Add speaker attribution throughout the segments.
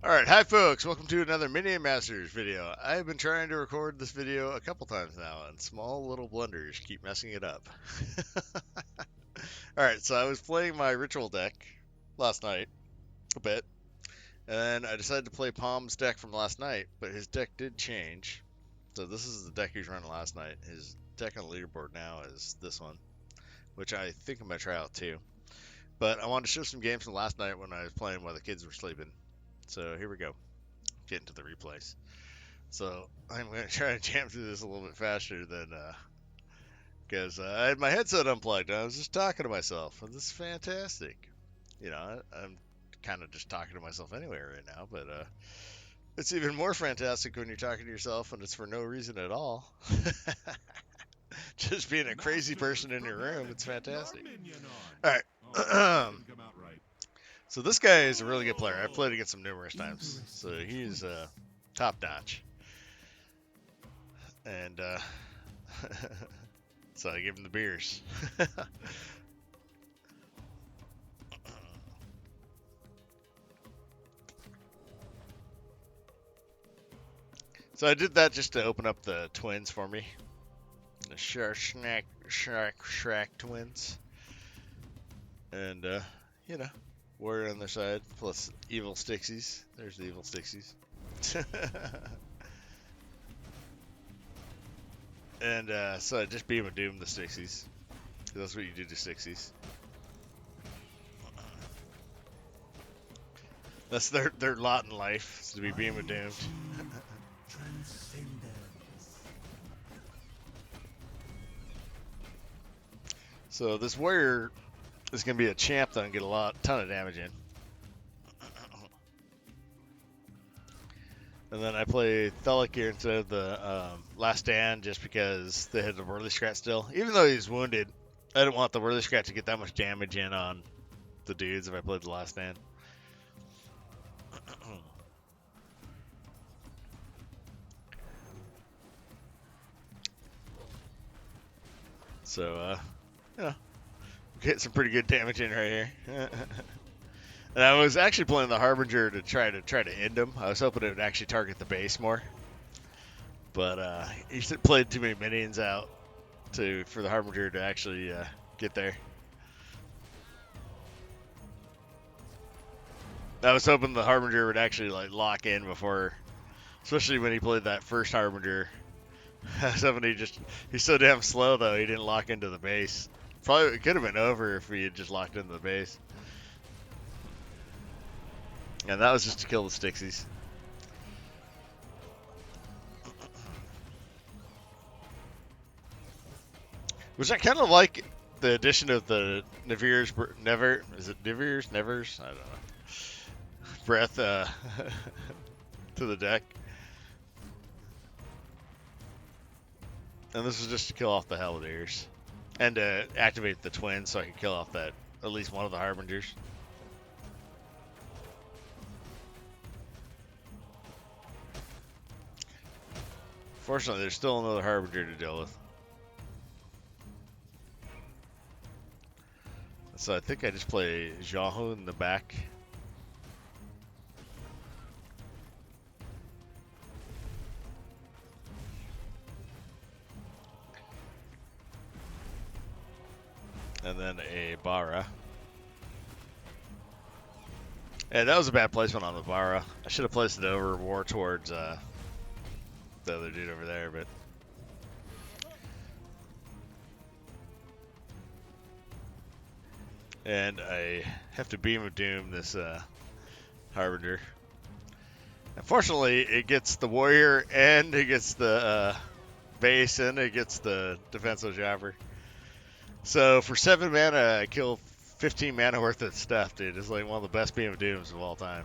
Speaker 1: Alright, hi folks, welcome to another Mini Masters video. I've been trying to record this video a couple times now, and small little blunders keep messing it up. Alright, so I was playing my ritual deck last night, a bit, and then I decided to play Palm's deck from last night, but his deck did change. So this is the deck he was running last night. His deck on the leaderboard now is this one, which I think I'm going to try out too. But I wanted to show some games from last night when I was playing while the kids were sleeping. So here we go. Get into the replays. So I'm going to try to jam through this a little bit faster than, because I had my headset unplugged. And I was just talking to myself. And this is fantastic. You know, I'm kind of just talking to myself anyway right now, but it's even more fantastic when you're talking to yourself and it's for no reason at all. Just being a crazy person in your room, it's fantastic. All right. So this guy is a really good player. I've played against him numerous times. So he's top notch. And so I give him the beers. So I did that just to open up the twins for me. The Shars'Rakk twins. And, you know, warrior on their side, plus evil Stixies. There's the evil Stixies. And so I just beam a doom the Stixies. That's what you do to Stixies. That's their lot in life, is to be beam a doomed. So this warrior is going to be a champ that I can get a ton of damage in. And then I play Thelec here instead of the Last Stand just because they had the Worthy SCRAT still. Even though he's wounded, I didn't want the Worthy SCRAT to get that much damage in on the dudes if I played the Last Stand. So, you know, get some pretty good damage in right here. And I was actually playing the Harbinger to try to end him. I was hoping it would actually target the base more, but he played too many minions out for the Harbinger to actually get there. I was hoping the Harbinger would actually like lock in before, especially when he played that first Harbinger. I was hoping he's so damn slow though he didn't lock into the base. Probably it could have been over if he had just locked into the base. And that was just to kill the Stixies. Which I kind of like the addition of the Nyrvir's is it Nyrvir's? I don't know. Breath to the deck. And this is just to kill off the Halberdiers. And to activate the twins so I can kill off at least one of the Harbingers. Fortunately, there's still another Harbinger to deal with. So I think I just play Jahun in the back. And then a Bahra. And that was a bad placement on the Bahra. I should have placed it over more towards the other dude over there, but and I have to beam of doom this Harbinger. Unfortunately, it gets the warrior and it gets the base and it gets the defensive jobber. So for 7 mana, I kill 15 mana worth of stuff, dude. It's like one of the best beam of dooms of all time.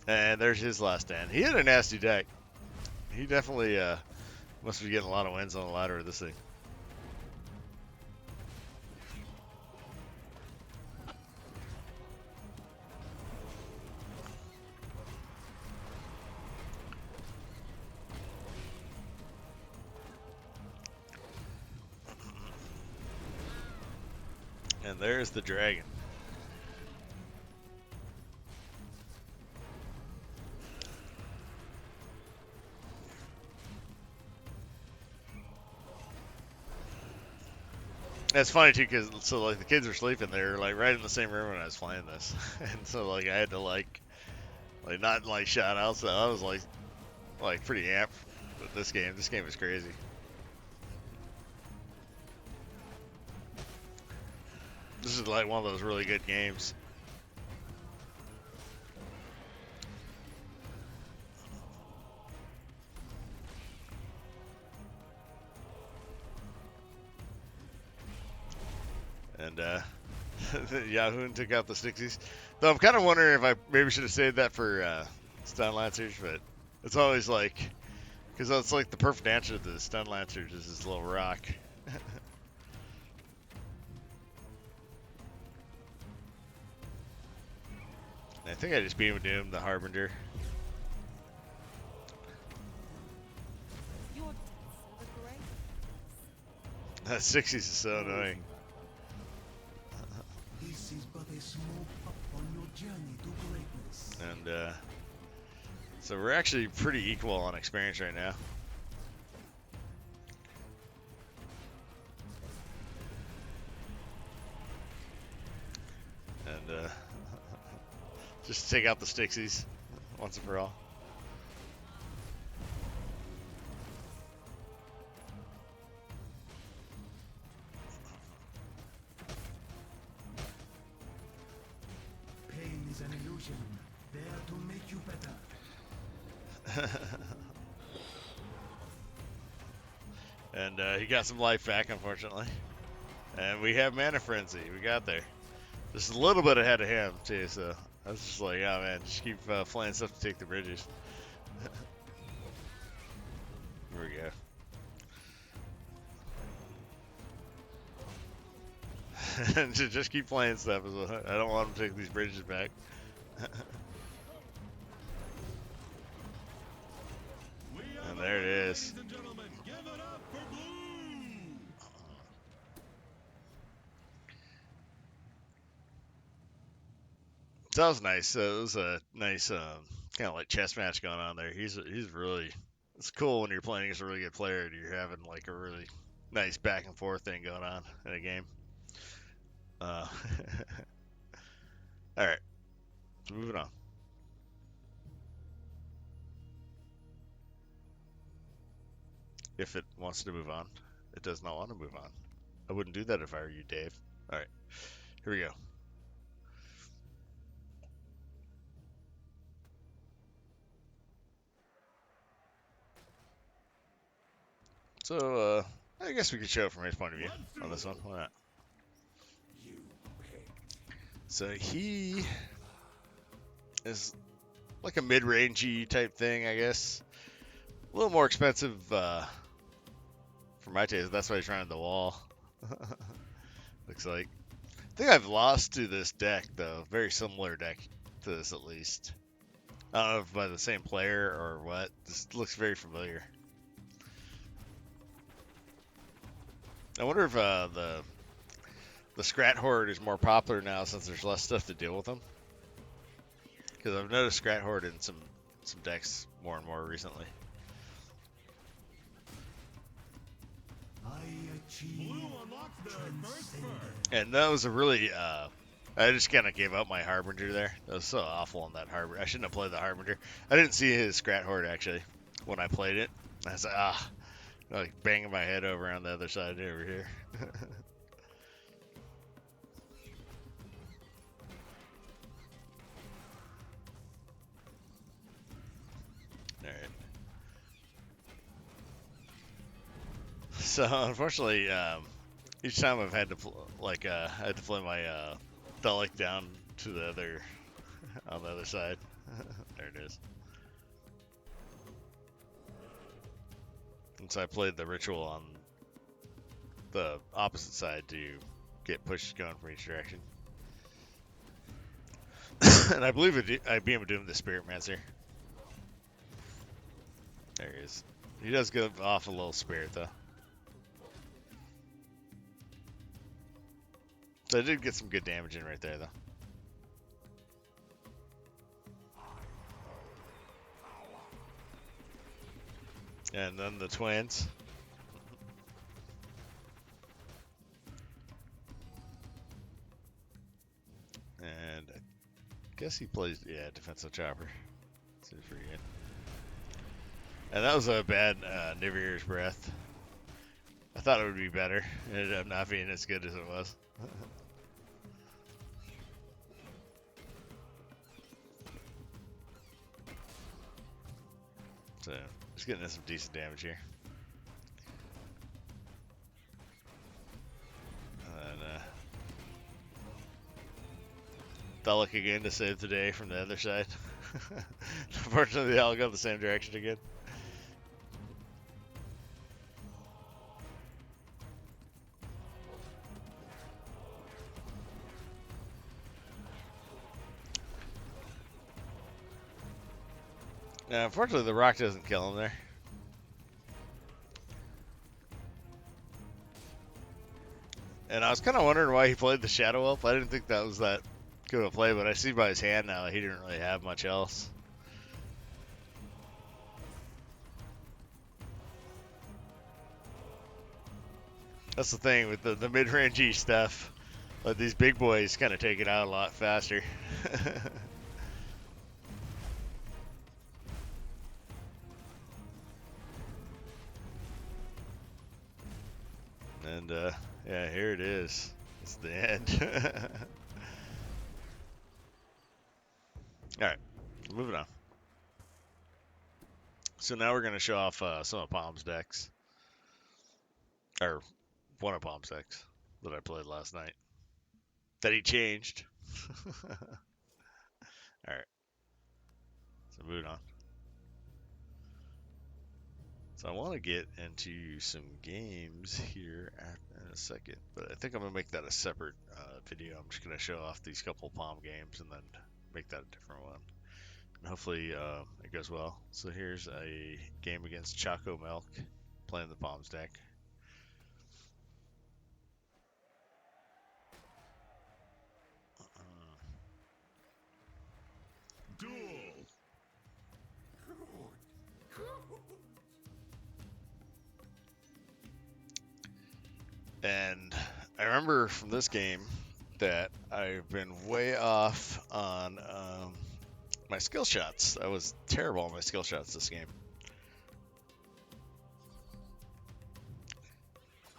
Speaker 1: And there's his Last Stand. He had a nasty deck. He definitely must be getting a lot of wins on the ladder of this thing. And there's the dragon. It's funny too, cause so like the kids were sleeping, they were like right in the same room when I was playing this, and so like I had to like not like shout out, so I was like pretty amped with this game. This game is crazy. This is like one of those really good games. And Jahun took out the Stixies. Though I'm kind of wondering if I maybe should have saved that for Stun Lancers, but it's always like, because it's like the perfect answer to the Stun Lancers is this little rock. I think I just beam of doom the Harbinger. That 60s is so annoying.
Speaker 2: This is but a small pup on your journey to greatness.
Speaker 1: And so we're actually pretty equal on experience right now. And just take out the Stixies once and for all.
Speaker 2: Pain is an illusion, there to make you better.
Speaker 1: And he got some life back, unfortunately. And we have Mana Frenzy. We got there. Just a little bit ahead of him, too, so I was just like, oh man, just keep flying stuff to take the bridges. Here we go. Just keep playing stuff. I don't want him to take these bridges back. And there it is. So that was nice. It was a nice kind of like chess match going on there. He's really, it's cool when you're playing against a really good player and you're having like a really nice back and forth thing going on in a game. All right, so moving on. If it wants to move on, it does not want to move on. I wouldn't do that if I were you, Dave. All right, here we go. So, I guess we could show it from his point of view on this one. Why not? So he is like a mid-rangey type thing, I guess. A little more expensive for my taste. That's why he's running the wall. Looks like. I think I've lost to this deck, though. Very similar deck to this, at least. I don't know if by the same player or what. This looks very familiar. I wonder if the SCRAT Horde is more popular now since there's less stuff to deal with them. Because I've noticed SCRAT Horde in some decks more and more recently. And that was a really, I just kind of gave up my Harbinger there. That was so awful on that Harbinger. I shouldn't have played the Harbinger. I didn't see his SCRAT Horde actually when I played it. I was like, like banging my head over on the other side over here. Alright. So unfortunately, each time I've had to I had to play my Thelec down to the other on the other side. There it is. And so I played the ritual on the opposite side to get pushes going from each direction. And I believe I beam doom the Spirit Mancer. There he is. He does give off a little spirit though. So I did get some good damage in right there though. And then the twins. guess he plays, yeah, defensive chopper. Seems pretty good. And that was a bad Nyrvir's breath. I thought it would be better. It ended up not being as good as it was. So, just getting some decent damage here. And Thelec again to save the day from the other side. Unfortunately, they all go the same direction again. Now, unfortunately, the rock doesn't kill him there. And I was kind of wondering why he played the Shadow Elf. I didn't think that was that good of a play, but I see by his hand now he didn't really have much else. That's the thing with the mid-rangey stuff. But these big boys kind of take it out a lot faster. And yeah, here it is. It's the end. Alright, moving on. So now we're going to show off some of Palm's decks. Or one of Palm's decks that I played last night. That he changed. Alright. So moving on. So I want to get into some games here in a second, but I think I'm going to make that a separate video. I'm just going to show off these couple Palm games and then make that a different one. And hopefully it goes well. So here's a game against Choco Milk, playing the Palms deck. And I remember from this game that I've been way off on my skill shots. I was terrible on my skill shots this game.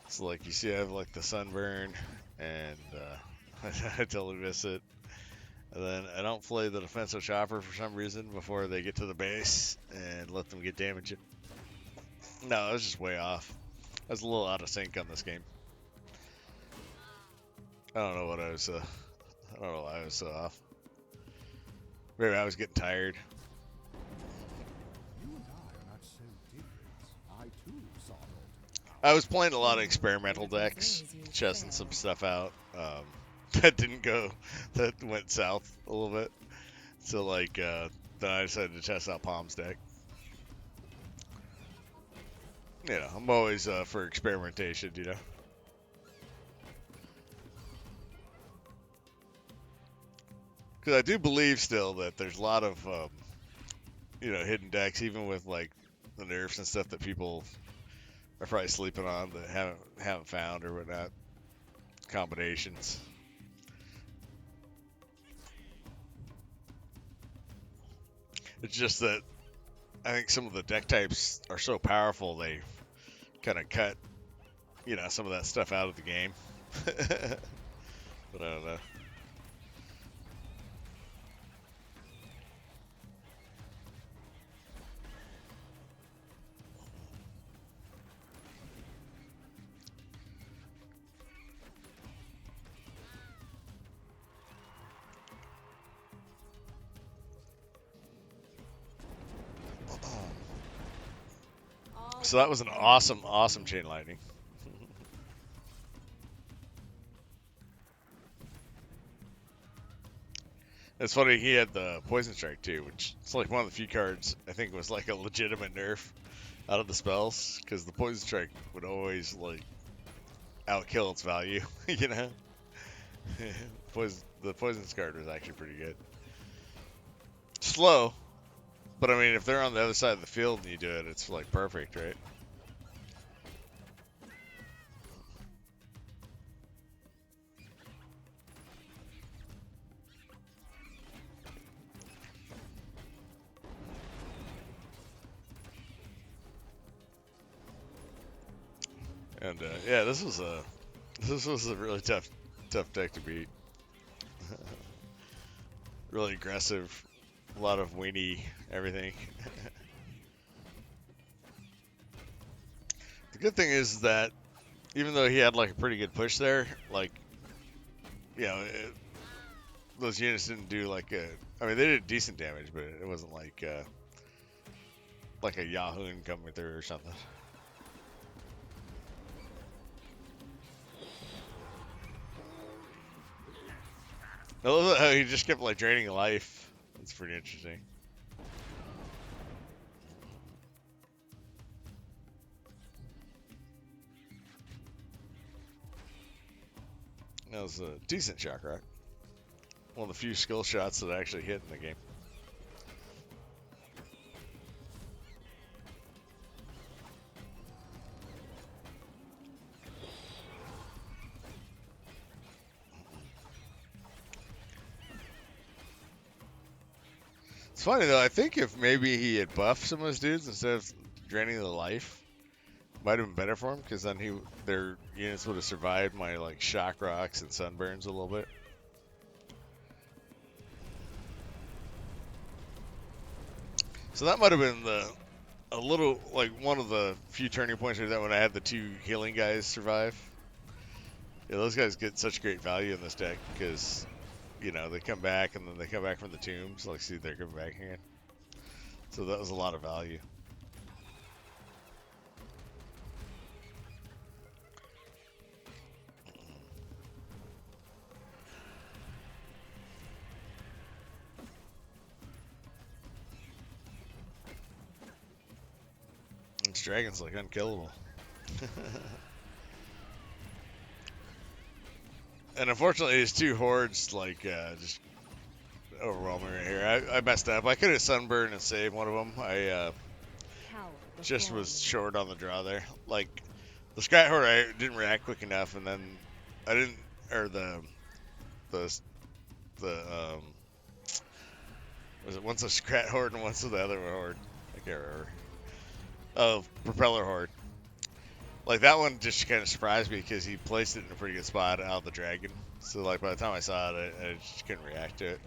Speaker 1: So like you see I have like the sunburn and I totally miss it. And then I don't play the defensive chopper for some reason before they get to the base and let them get damage. No, I was just way off. I was a little out of sync on this game. I don't know what I was, I don't know why I was so off. Maybe I was getting tired.
Speaker 2: You and I are not so different. I too saw it.
Speaker 1: I was playing a lot of experimental decks, testing some stuff out. That went south a little bit. So like, then I decided to test out Palm's deck. You know, I'm always for experimentation, you know. Because I do believe still that there's a lot of, you know, hidden decks, even with like the nerfs and stuff that people are probably sleeping on that haven't found or whatnot. Combinations. It's just that I think some of the deck types are so powerful they kind of cut, you know, some of that stuff out of the game. But I don't know. So that was an awesome, awesome chain lightning. It's funny, he had the Poison Strike too, which is like one of the few cards I think was like a legitimate nerf out of the spells, because the Poison Strike would always like outkill its value, you know? The Poison card was actually pretty good. Slow, but I mean, if they're on the other side of the field and you do it, it's like perfect, right? And yeah, this was a really tough deck to beat. Really aggressive, a lot of weenie, everything. The good thing is that even though he had like a pretty good push there, like, you know, those units didn't do like I mean, they did decent damage, but it wasn't like a Jahun coming through or something. I love how he just kept like draining life. That's pretty interesting. That was a decent Shars'Rakk. One of the few skill shots that I actually hit in the game. It's funny though, I think if maybe he had buffed some of his dudes instead of draining the life, might have been better for him, because then their units would have survived my like shock rocks and sunburns a little bit. So that might have been a little like one of the few turning points that when I had the two healing guys survive. Yeah, those guys get such great value in this deck because, you know, they come back and then they come back from the tombs. Like, see, they're coming back again. So that was a lot of value. This dragon's like unkillable. And unfortunately, his two hordes like just overwhelming right here. I messed up. I could have sunburned and saved one of them. I just was short on the draw there. Like the SCRAT horde, I didn't react quick enough, and then I didn't, or was it once a SCRAT horde and once the other horde? I can't remember. Oh, propeller horde. Like that one just kind of surprised me because he placed it in a pretty good spot out of the dragon. So like by the time I saw it, I just couldn't react to it.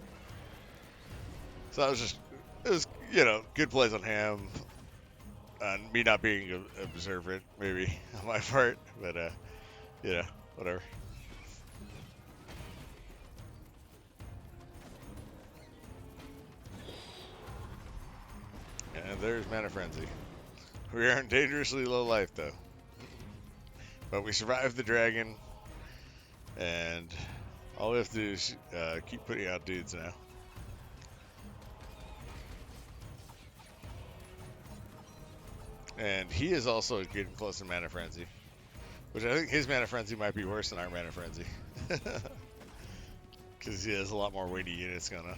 Speaker 1: So that was just, it was, you know, good plays on him. Me not being observant maybe on my part, but you know, whatever. And there's Mana Frenzy. We are in dangerously low life though. But we survived the dragon, and all we have to do is keep putting out dudes now. And he is also getting close to Mana Frenzy, which I think his Mana Frenzy might be worse than our Mana Frenzy. Because he has a lot more weighty units going on.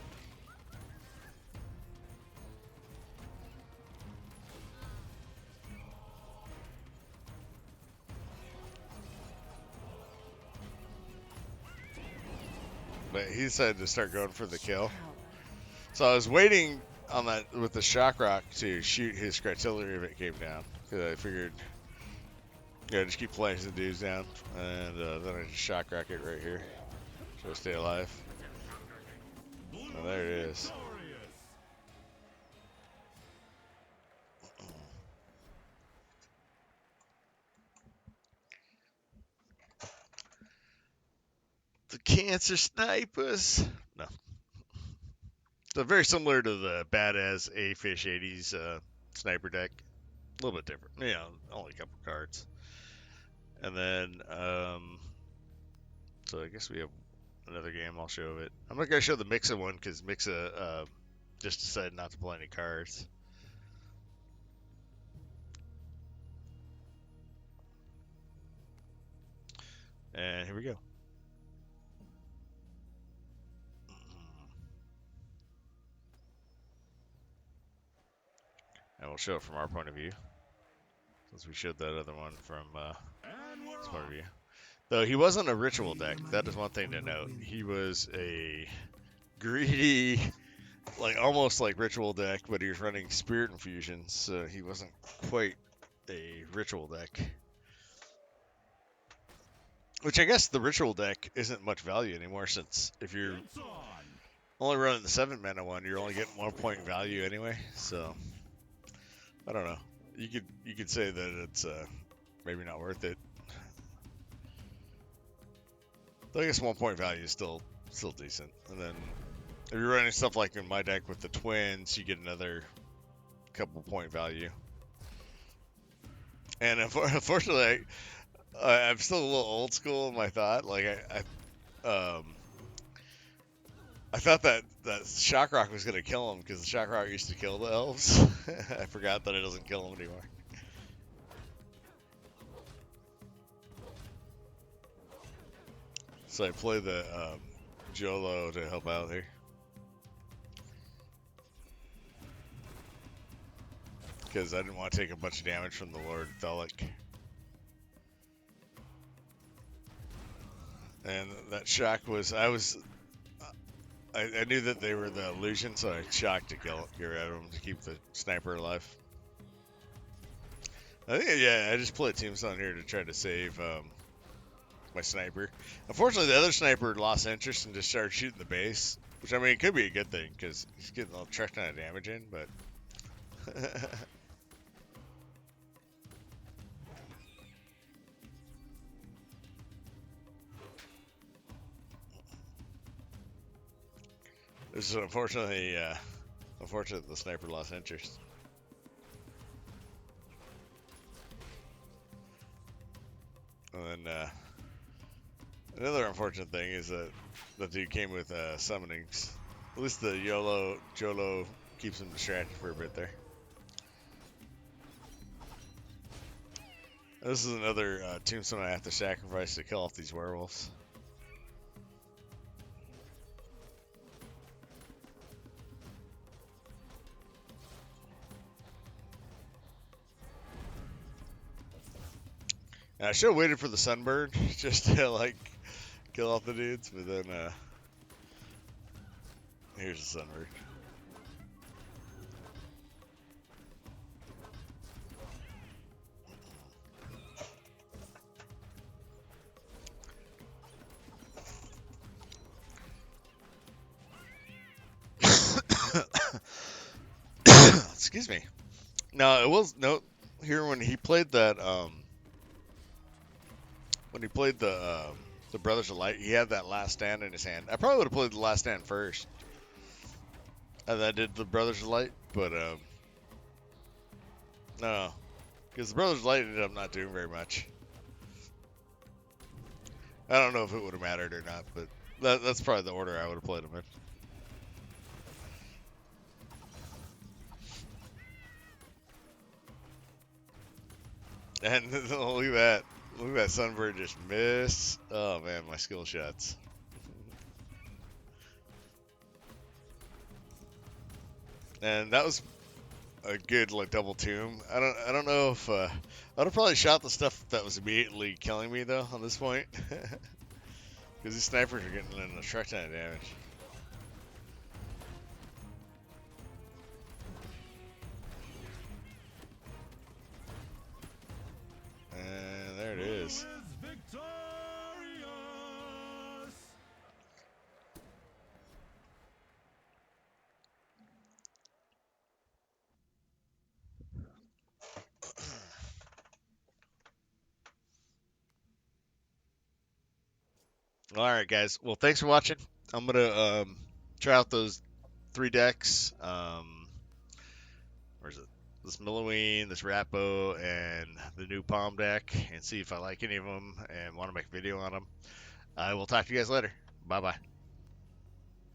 Speaker 1: But he decided to start going for the kill. So I was waiting on that with the Shars'Rakk to shoot his artillery if it came down. Because I figured, yeah, just keep playing the dudes down. And then I just Shars'Rakk it right here. So I stay alive. Oh, there it is. The cancer snipers. No. So very similar to the badass A-Fish 80s sniper deck. A little bit different. You know, only a couple cards. And then, so I guess we have another game I'll show of it. I'm not going to show the Mixa one because Mixa just decided not to play any cards. And here we go. And we'll show it from our point of view, since we showed that other one from his point of view. Though he wasn't a ritual deck, that is one thing to note. He was a greedy, like almost like ritual deck, but he was running spirit infusions, so he wasn't quite a ritual deck. Which I guess the ritual deck isn't much value anymore, since if you're only running the 7-mana one, you're only getting 1 point value anyway. So I don't know. You could say that it's maybe not worth it. Though I guess 1 point value is still decent. And then if you're running stuff like in my deck with the twins, you get another couple point value. And unfortunately, I'm still a little old school in my thought. Like I thought that Shars'Rakk was gonna kill him because the Shars'Rakk used to kill the elves. I forgot that it doesn't kill them anymore. So I play the Jolo to help out here. Because I didn't want to take a bunch of damage from the Lord Thelec. And that shock was, I knew that they were the illusion, so I shocked to get rid of them to keep the sniper alive. I think, yeah, I just played Tombstone here to try to save my sniper. Unfortunately, the other sniper lost interest and just started shooting the base, which, I mean, it could be a good thing, because he's getting a truck ton of damage in, but... This is unfortunately, unfortunate the sniper lost interest. And then, another unfortunate thing is that the dude came with summonings. At least the Jolo keeps him distracted for a bit there. This is another tombstone I have to sacrifice to kill off these werewolves. I should have waited for the sunbird just to like kill off the dudes, but then here's the sunbird. Excuse me. Now it was note here when he played that when he played the Brothers of Light, he had that Last Stand in his hand. I probably would have played the Last Stand first, and then did the Brothers of Light, but no, because the Brothers of Light ended up not doing very much. I don't know if it would have mattered or not, but that's probably the order I would have played them in. And look at that. Look at that sunbird just miss. Oh man, my skill shots. And that was a good like double tomb. I don't know if I'd have probably shot the stuff that was immediately killing me though on this point. Because these snipers are getting in a truck ton of damage. And there it is. All right, guys. Well, thanks for watching. I'm gonna try out those 3 decks. Where's it? This Milloween, this Rappo, and the new Palm deck, and see if I like any of them and want to make a video on them. I will talk to you guys later. Bye bye.